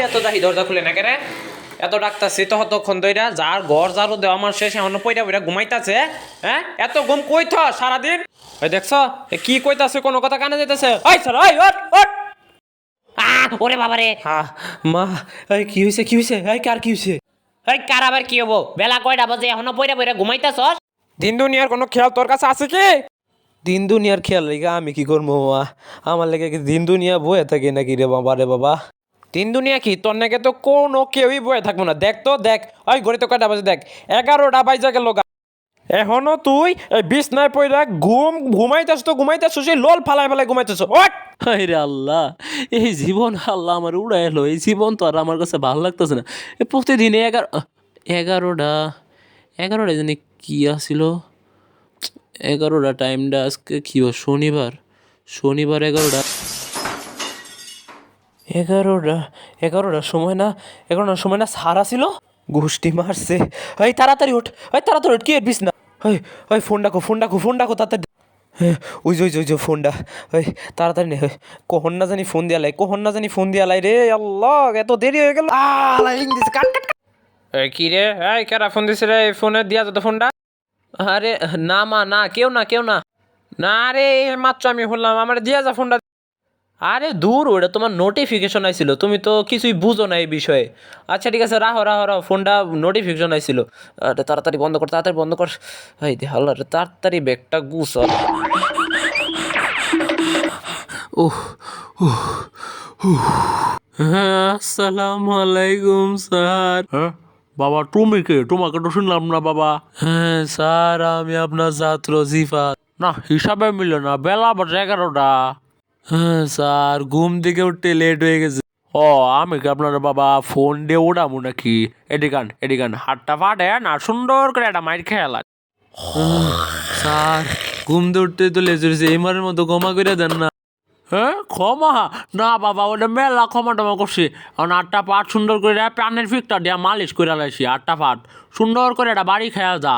এত দাহি দরজা খুলে না কেরে এত ডাক্তারছি তো কতক্ষণ ধইরা যার ঘর ঝাড়ু দেওয়া আমার শেষ এমন পয়রা পয়রা ঘুমাইতাছে হ্যাঁ এত ঘুম কই থ সারাদিন ওই দেখছ কি কইতাছে কোনো কথা কানে যাইতাছে ওই চল ওই ওঠ ওঠ ওরে বাবারে মা এই কি হইছে এই কার কি হইছে এই কার আবার কি হবো বেলা কয়টা বাজে এখনো পয়রা পয়রা ঘুমাইতাছস দিন দুনিয়ার কোনো খেয়াল তোর কাছে আছে কি দিন দুনিয়ার খেয়াল রেখে আমি কি করবো মা আমার লেগে কি দিন দুনিয়া বয়ে থাকে নাকি রে বাবা রে বাবা দিন দুনিয়া কি তোর নাকি তো কোনো কেউই বয়ে থাকবো না দেখ তো দেখ ওই ঘড়ি তো কয়টা বাজে দেখ 11টা বাজে গেল এখনো তুই এই বিছনায় পড়ে ঘুমাইতেছ তো ঘুমাইতেছ সেই লোল ফালাই ফালাই ঘুমাইতেছ ওঠ রে আল্লাহ এই জীবন আল্লাহ আমার উড়াই এলো এই জীবন তো আর আমার কাছে ভালো লাগতেছে না প্রতিদিন এগারোটা জানি কি আসছিল 11টা টাইমটা আজকে কি শনিবার 11টার সময় না 11টার সময় না সারা ছিল গোষ্ঠী মারছে ওই তাড়াতাড়ি ওঠ কি এর বিছনা ওই ফোন ডাকো তাড়াতাড়ি ওই যে ফোনটা ওই তাড়াতাড়ি নে কখন না জানি ফোন দিয়া লাই রে আল্লাহ এত দেরি হয়ে গেল কি রে এই কারা ফোন দিছে রে ফোনে দিয়া তো ফোনটা আরে না মা না কেউ না না রে মাত্র আমি বললাম আমার দিয়া যা ফোনটা আরে দূর ওটা তোমার নোটিফিকেশন আইছিল তুমি তো কিছুই বুঝো না এই বিষয়ে আচ্ছা ঠিক আছে রাহো ফোনটা নোটিফিকেশন আইছিল তাড়াতাড়ি বন্ধ কর এই দে হাল্লা রে তাড়াতাড়ি ব্যাগটা গুছাল হ্যাঁ আসসালামু আলাইকুম স্যার। হ্যাঁ বাবা তুমি কে? তোমাকে তো শুনলাম না বাবা। হ্যাঁ স্যার আমি আপনার ছাত্র জিফাত। না হিসাবে মিলে না, বেলা বাজে 11টা। হ্যাঁ স্যার ঘুম থেকে উঠতে লেট হয়ে গেছে। ও আমি কি আপনার বাবা ফোন দিয়ে উড়াবো নাকি? এদিকান হাতটা ফাটে না সুন্দর করে একটা মাইর খেয়াল। স্যার ঘুম দিয়ে উঠতে তো লেট হয়েছে, এমারের মতো ক্ষমা করে দেন না। হ্যাঁ ক্ষমা না বাবা, ওটা মেলা ক্ষমা টমা করছি। কারণ 8টা পাট সুন্দর করে প্যানের ফিকটা দিয়া মালিশ করে লাইছি। 8টা পাট সুন্দর করে একটা বাড়ি খেয়া যা।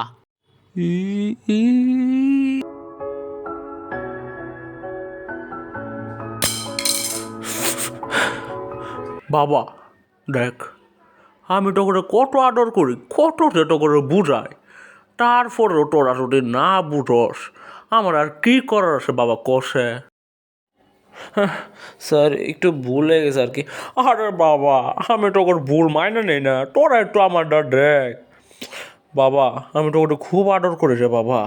বাবা দেখ, আমি তো করে কত আদর করি, কত সেটা করে বুঝাই, তারপরেও তোরা যদি না বুঝস আমার আর কি করার আছে বাবা কষে। স্যার একটু ভুল হয়ে গেছে আর কি। আরে বাবা আমি তো ওর ভুল মাইনে নেই না, তোরা একটু আমার দেখ বাবা, আমি তো ওটা খুব আদর করেছে বাবা।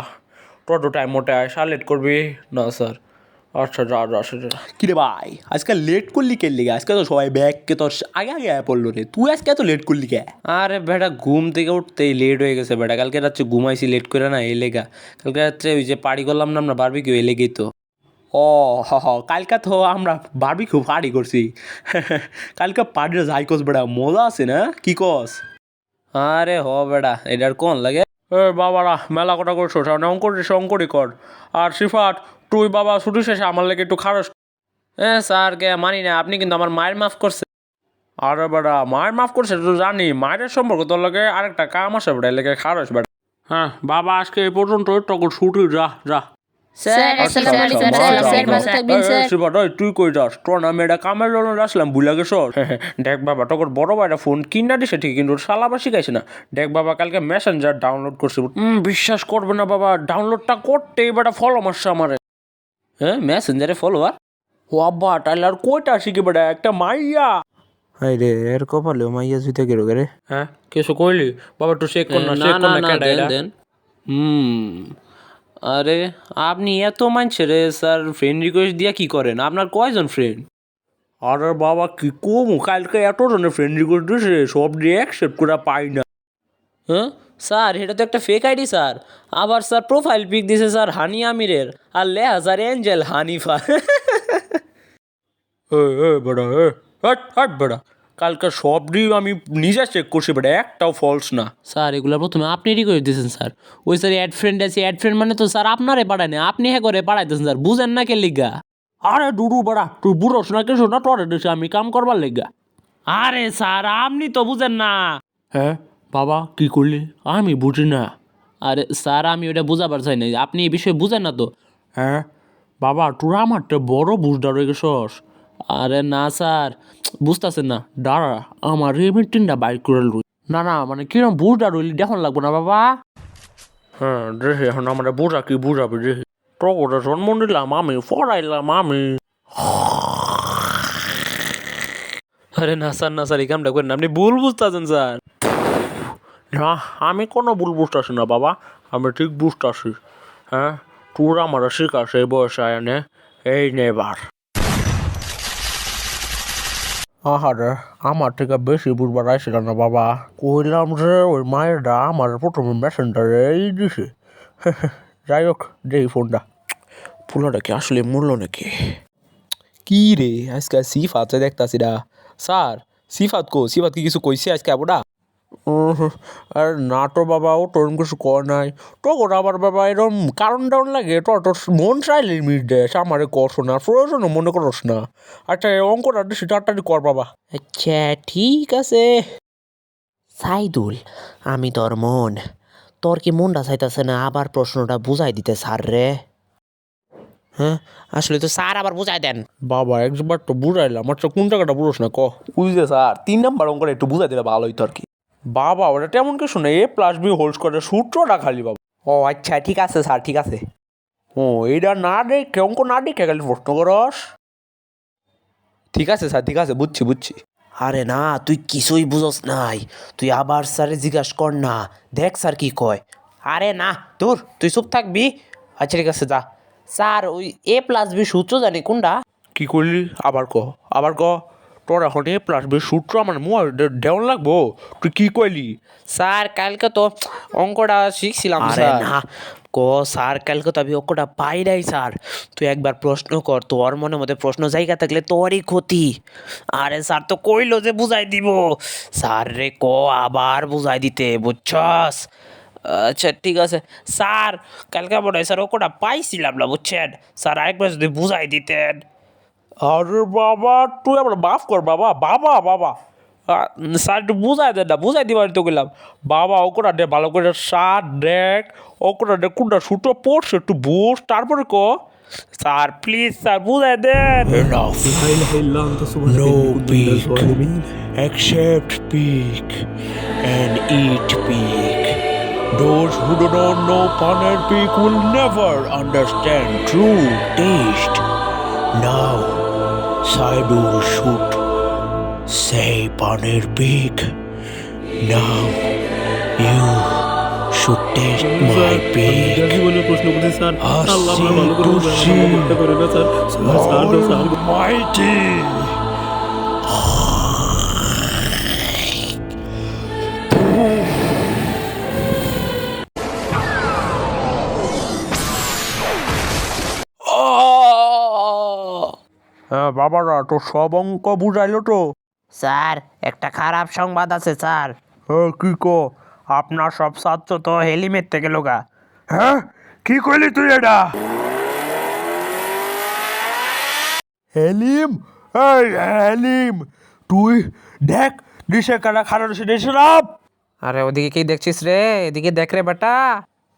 তোর তো টাইম মতো আয়, লেট করবি না স্যার। আচ্ছা যা সেটা। কিরে ভাই আজকাল লেট করলি কে লিগে? আজকে তো সবাই ব্যাগকে তোর আগে আয় পড়লো রে, তুই আজকে এত লেট করলি কে? আরে বেটা ঘুম থেকে উঠতেই লেট হয়ে গেছে বেটা। কালকে রাত্রে ঘুমাইছি লেট করে না, এই লেগা। কালকে রাত্রে ওই যে পার্টি করলাম না আমরা বারবিকিউ, এই লেগেই তো। ও কালকা তো আমরা বারবিকিউ পার্টি করছি। কালকে পার্টিটা যাই কস বেটা, মজা আছে না কি কস? আরে বেটা এটার কোন লাগে? এ বাবারা মেলা কথা করছো, অঙ্করি কর। আর সিফাত তুই বাবা ছুটি শেষে আমার লেগে একটু খারস। হ্যাঁ স্যার কে মানি না, আপনি কিন্তু আমার মায়ের মাফ করছে। আরে বেটা মায়ের মাফ করছে তো জানি, মায়ের সম্পর্ক তোর লাগে আরেকটা কাম আছে বেটা, লেগে খারস বেটা। হ্যাঁ বাবা আজকে এই পর্যন্ত, তখন ছুটি যা। স্যার আসসালামু আলাইকুম স্যার, ভালো থাকবেন স্যার। সিফাত তুই কই যাস? তোর নামে এটা কামের জন্য আসলাম, ভুলে গেছ? দেখ বাবা তোর বড় ভাইটা ফোন কিনা দিছে ঠিক, কিন্তু শালাবা শিখাইছে না। দেখ বাবা কালকে মেসেঞ্জার ডাউনলোড করছি, বিশ্বাস করবে না বাবা, ডাউনলোডটা করতে বেটা ফলো মারছে আমারে। হ্যাঁ মেসেঞ্জারে ফলোয়ার? ও আব্বা টাইলার কয়টা শিখে বেটা, একটা মাইয়া। হাই রে এর কপালে মাইয়া জুইতে গেল রে। হ্যাঁ কিছু কইলি বাবা? একটু চেক কর না দেন। আরে আপনি এত মানছে রে স্যার, ফ্রেন্ড রিকোয়েস্ট দিয়া কি করেন? আপনার কয়জন ফ্রেন্ড? আরে বাবা কি কম, কালকে এত জনের ফ্রেন্ড রিকোয়েস্ট দিয়েছে, সব দিয়ে অ্যাকসেপ্ট করে পাই না। হ্যাঁ স্যার এটা তো একটা ফেক আইডি স্যার। আবার স্যার প্রোফাইল পিক দিছে স্যার হানি আমিরের, আর লেহা স্যার এঞ্জেল হানিফা। বেটা হাট বেটা, কালকে সব দিয়ে আমি নিজে চেক করছি বেটা, একটাও ফলস না। স্যার এগুলো প্রথমে আপনি রিকোয়েস্ট দিয়েছেন স্যার। ওই স্যার অ্যাড ফ্রেন্ড আছে, অ্যাড ফ্রেন্ড মানে তো স্যার আপনারে পাঠায় না, আপনি হ্যাঁ করে পাঠাইতেছেন স্যার, বুঝেন না কে লিগা? আরে দুরু বেড়া তুই বুড়োস না কিছু না, তোর দেশে আমি কাম করবার লেগা। আরে স্যার আপনি তো বুঝেন না। হ্যাঁ বাবা কি করলি? আমি বুঝি না। আরে স্যার আমি ওটা বুঝাবার চাই না, আপনি এই বিষয়ে বুঝেন না তো। হ্যাঁ বাবা তোরা আমার তো বড় বুঝদার হয়ে গেছস। আরে না স্যার, বুঝতেছেন না, দাঁড়া আমার রেমিটিনটা বাইক করে লই। না না মানে কিরম বুঝা রইলি দেখুন লাগবো না বাবা। হ্যাঁ দেখি এখন আমরা বুঝা কি বুঝাবি দেখি। তোকে জন্ম নিলাম আমি, পড়াইলাম আমি। আরে না স্যার এই কামটা করেন না, আপনি ভুল বুঝতেছেন স্যার। না আমি কোনো ভুল বুঝতেছি না বাবা, আমি ঠিক বুঝতেছি। হ্যাঁ তোর আমার শিখাস এই বয়সে আয়নে, এই নেবার। আহারে আমার থেকে বেশি বুঝবার আইছিল না বাবা, কইলাম যে ওই মায়েরটা আমার প্রথমে মেসেঞ্জারে এই দিছে। যাই হোক যেই ফোনটা ফুলাটা কি আসলে মূল্য নাকি? কি রে আজকে সিফাত দেখতাছি না স্যার, সিফাত সিফাত কি কিছু কইছে আজকে আবুডা? আর না তো বাবা, ও তোর কিছু কর নাই তো ওরা আবার বাবা এরকম কারণ ডাউন লাগে তোর তোর মন চাইলে মিট দেশ আমারে করছো না, প্রয়োজনও মনে করস না। আচ্ছা এই অঙ্কটা দিছি তাড়াতাড়ি কর বাবা। আচ্ছা ঠিক আছে সাইদুল, আমি তোর মন, তোর কি মনটা চাইতেছে না আবার প্রশ্নটা বুঝাই দিতে স্যার রে? হ্যাঁ আসলে তো স্যার আবার বুঝাই দেন। বাবা একবার তো বুঝাইলাম, আচ্ছা কোন জায়গাটা বুঝোস না ক। বুঝলে স্যার 3 নাম্বার অঙ্কটা একটু বুঝাই দিলে ভালো হইতো আর কি। বাবা ওটা তেমন কিছু নেই, A+B হোল স্কোয়ারের সূত্রটা খালি বাবা। ও আচ্ছা ঠিক আছে স্যার ঠিক আছে। ও এইটা না দেখে অঙ্ক না দেখে খালি প্রশ্ন করস। ঠিক আছে স্যার ঠিক আছে, বুঝছি বুঝছি। আরে না তুই কিছুই বুঝস নাই, তুই আবার স্যারে জিজ্ঞাসা কর না, দেখ স্যার কি কয়। আরে না তোর তুই চুপ থাকবি। আচ্ছা ঠিক আছে যা। স্যার ওই A+B সূত্র জানি কোনটা? কি করলি আবার ক তোর এখন A+B সূত্র আমার দেওয়ান লাগবো, তুই কি কইলি? স্যার কালকে তো অঙ্কটা শিখছিলাম আরে স্যার। না। স্যার কালকে তো আমি অঙ্কটা পাই নাই স্যার, তুই একবার প্রশ্ন কর, তোর মনের মধ্যে প্রশ্ন জায়গা থাকলে তোরই ক্ষতি। আরে স্যার তো কইলো যে বুঝাই দিব, স্যার রে আবার বুঝাই দিতে বুঝছস? আচ্ছা ঠিক আছে স্যার, কালকে মনে হয় স্যার অঙ্কটা পাইছিলাম না বুঝছেন, স্যার আরেকবার যদি বুঝাই দিতেন। আরে বাবা তুই আবার মাফ কর বাবা, বাবা স্যার একটু বুঝাই দেন না, বুঝাই দিবার তো গেলাম বাবা। ওকরা দে ভালো করে সার দেখ, ওকরা দে কোনটা সূত্র পড়ছে একটু বুঝ তারপরে ক। স্যার প্লিজ স্যার বুঝাই দেন। No pig except pig and eat pig. Those who do not know paner pig will never understand true taste. Now, Saidul should say paner pig. Now, you should taste my pig. Almighty. হ্যাঁ বাবারা তো সব অঙ্ক বুঝাইলো তো? Sir একটা খারাপ সংবাদ আছে স্যার, হ্যাঁ কি ক? আপনার সব ছাত্র তো হেলিমেট থেকে লোকা। হ্যাঁ কি কইলি তুই এটা? হেলিম? এই হেলিম তুই দেখ দিশে কারা খারাপ দেশে রাম। আরে ওদিকে কি দেখছিস রে, এদিকে দেখ রে বেটা,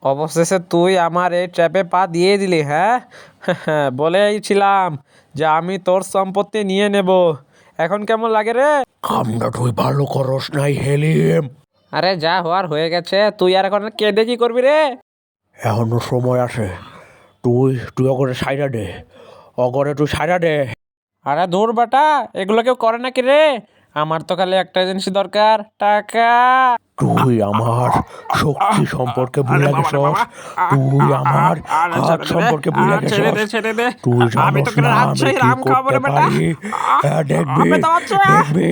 অবশেষে তুই আমার এই ট্র্যাপে পা দিয়ে দিলি। হ্যাঁ বলেইছিলাম যে আমি তোর সম্পত্তি নিয়ে নেব, এখন কেমন লাগে রে? কামটা তুই ভালো করস নাই হেলিম। আরে যা হওয়ার হয়ে গেছে, তুই আর এখন কেঁদে কি করবি রে? এখনো সময় আছে, তুই অগরে সাইডা দে, অগরে তুই সাইডা দে। আরে দূর বেটা, এগুলো কেউ করে নাকি রে? আমার তো খালি একটা জিনিস দরকার, টাকা। তুই আমার শক্তি সম্পর্কে ভুলে গেছস, তুই আমার হাত সম্পর্কে ভুলে গেছস। তুই জানিস না আমি কি করতে পারি? দেখবি দেখবি।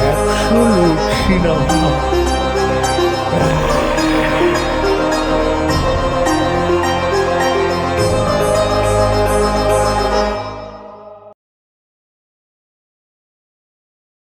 Absolute cinema.